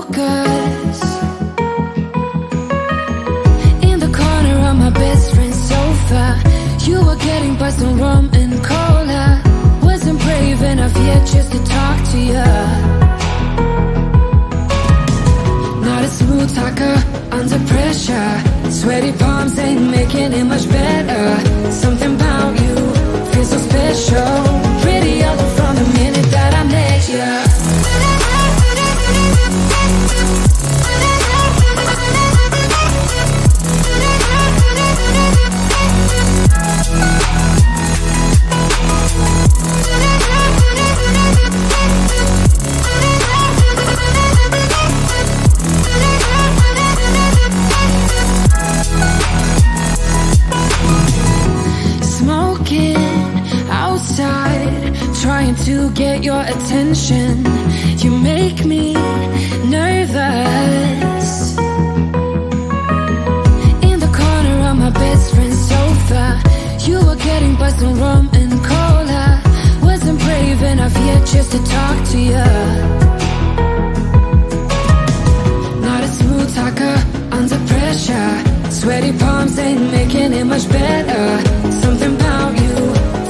focus. In the corner of my best friend's sofa, you were getting by some rum and cola. Wasn't brave enough yet just to talk to you. Not a smooth talker under pressure. Sweaty palms ain't making it much better. Something about you feels so special. Pretty up from the minute that I met you. Trying to get your attention, you make me nervous. In the corner of my best friend's sofa, you were getting by some rum and cola. Wasn't brave enough yet just to talk to you. Not a smooth talker under pressure. Sweaty palms ain't making it much better. Something about you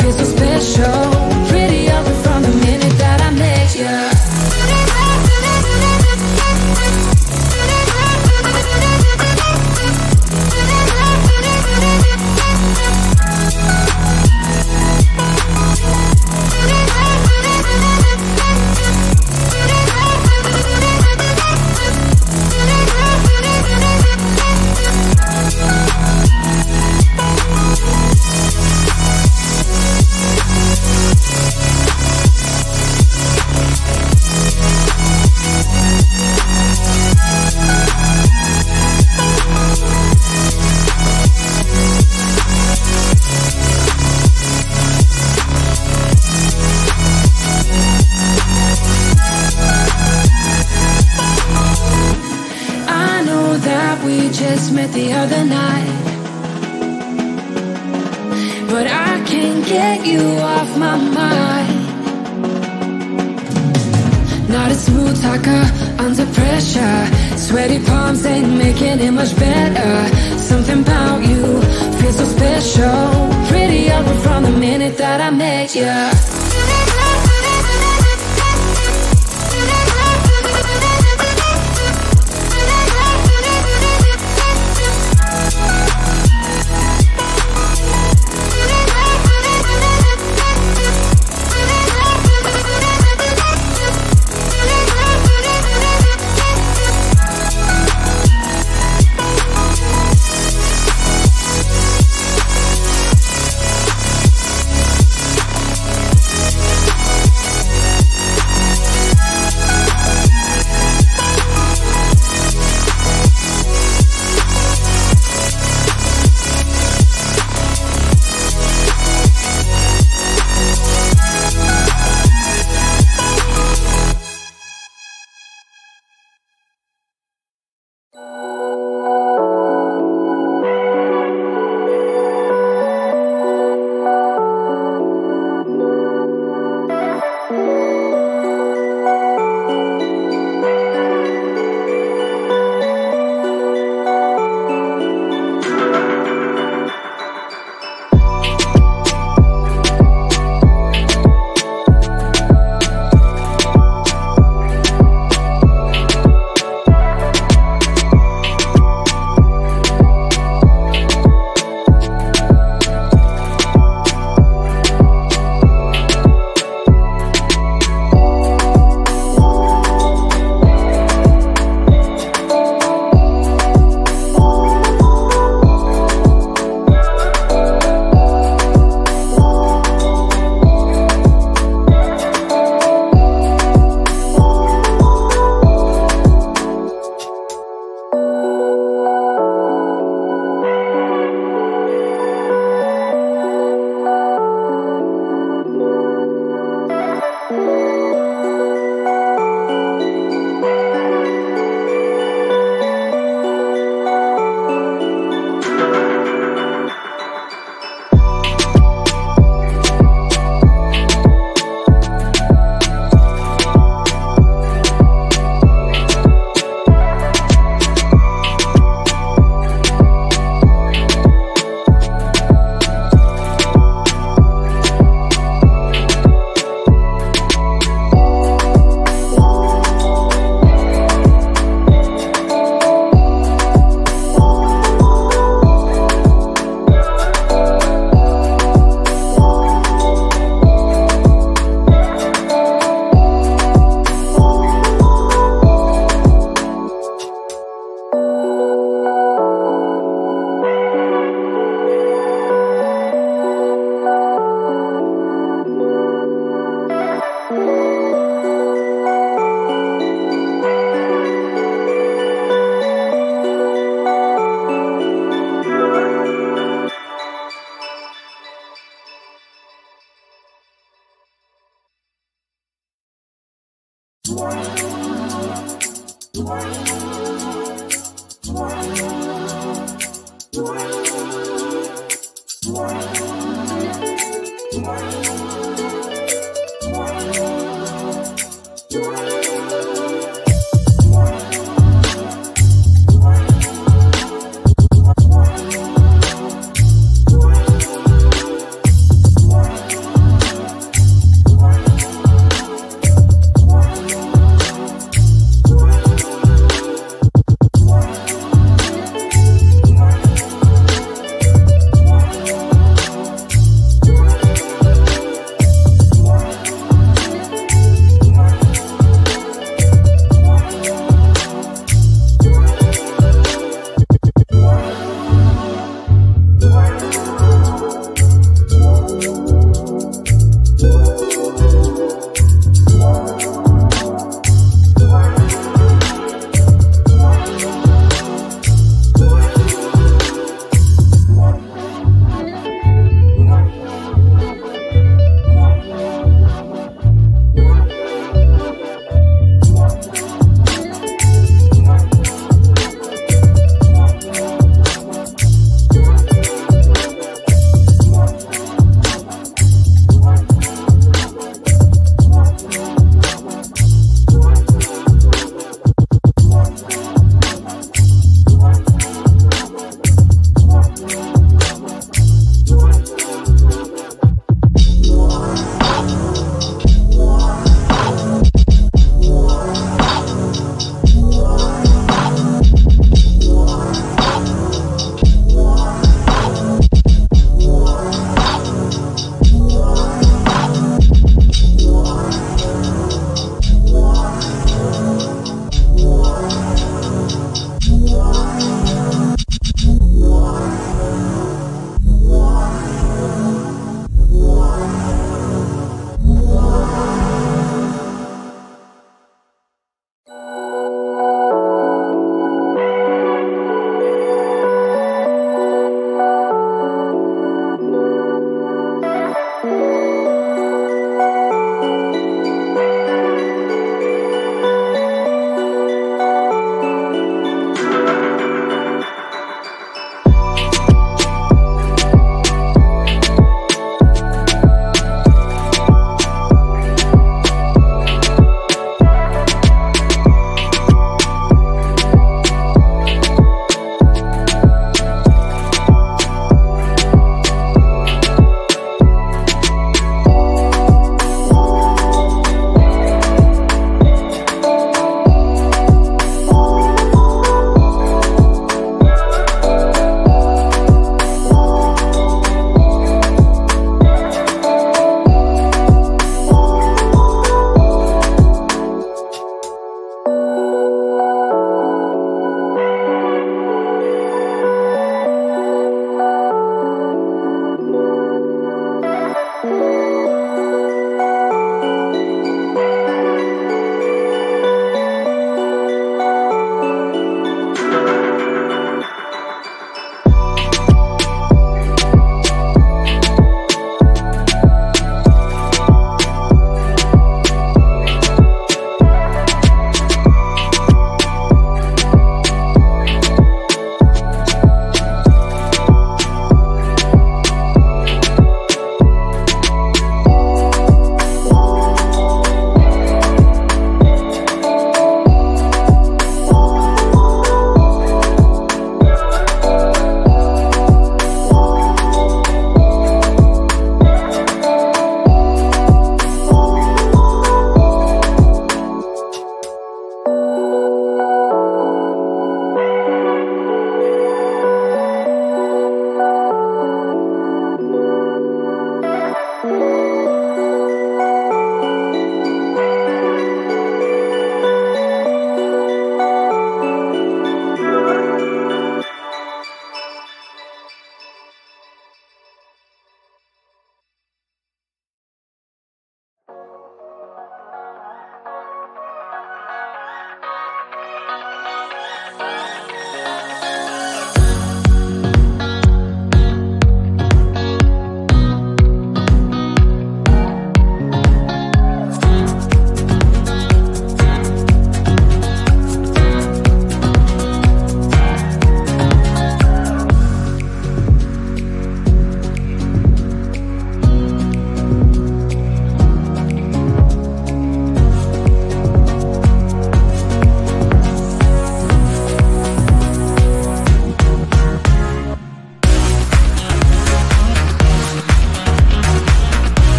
feels so special. Pretty up from the minute that I met you. Met the other night, but I can't get you off my mind. Not a smooth talker under pressure. Sweaty palms ain't making it much better. Something about you feels so special. Pretty up from the minute that I met you.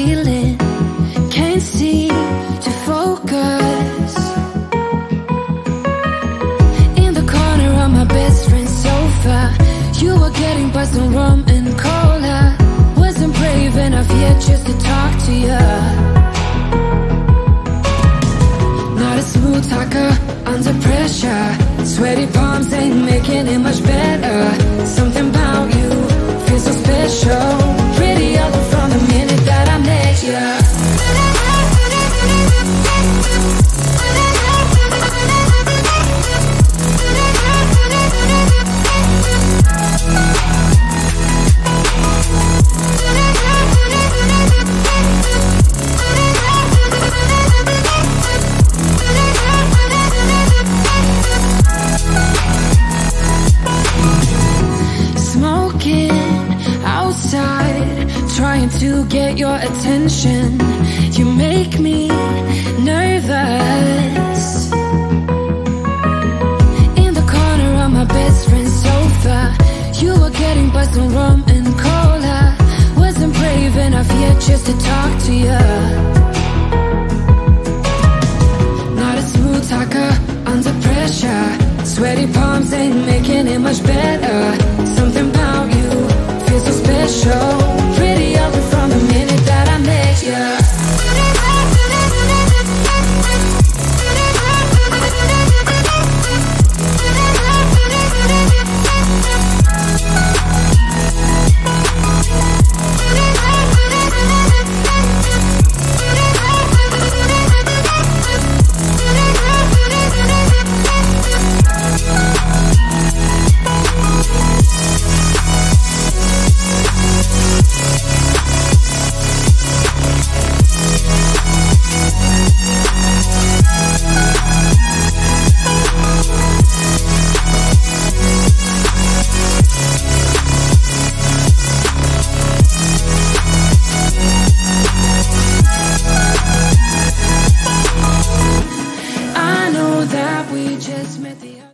feeling, can't seem to focus. In the corner of my best friend's sofa, you were getting by some rum and cola. Wasn't brave enough yet just to talk to you. Not a smooth talker under pressure. Sweaty palms ain't making it much better. Something about you feels so special. Pretty other from the minute that I met you. Trying to get your attention, you make me nervous. In the corner of my best friend's sofa, you were getting by some rum and cola. Wasn't brave enough yet just to talk to you. Not a smooth talker under pressure. Sweaty palms ain't making it much better. Something about you feels so special. Pretty other from the minute that I met you. I know that we just met the